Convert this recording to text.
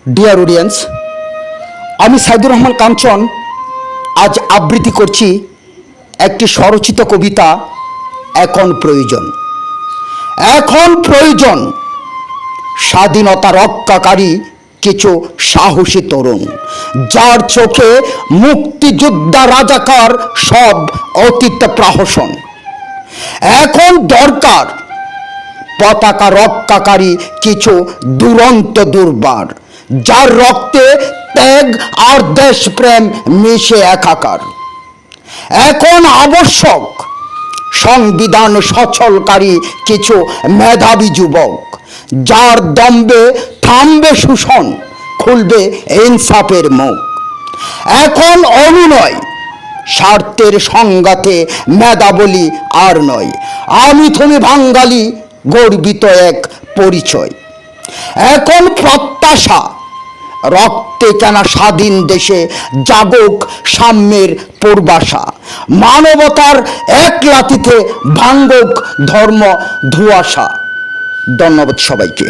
Dear audience, আমি সাইদুর রহমান কাঞ্চন আজ আবৃত্তি করছি একটি স্বরচিত কবিতা। এখন প্রয়োজন, এখন প্রয়োজন স্বাধীনতা রক্ষাকারী কিছু সাহসী তরুণ, যার চোখে মুক্তিযোদ্ধা রাজাকার সব অতীত প্রহসন। এখন দরকার পতাকা রক্ষাকারী কিছু দুরন্ত দুর্বার, যার রক্তে ত্যাগ আর দেশপ্রেম মিশে একাকার। এখন আবশ্যক সংবিধান সচলকারী কিছু মেধাবী যুবক, যার দম্বে থামবে শোষণ, খুলবে ইনসাফের মুখ। এখন অনুনয় স্বার্থের সংঘাতে মেধাবলী আর নয়, আমি তুমি বাঙালি গর্বিত এক পরিচয়। এখন প্রত্যাশা রক্তে কেনা স্বাধীন দেশে জাগক সাম্যের পূর্বাশা, মানবতার এক লাথিতে ভাঙ্গক ধর্ম ধুয়াশা। ধন্যবাদ সবাইকে।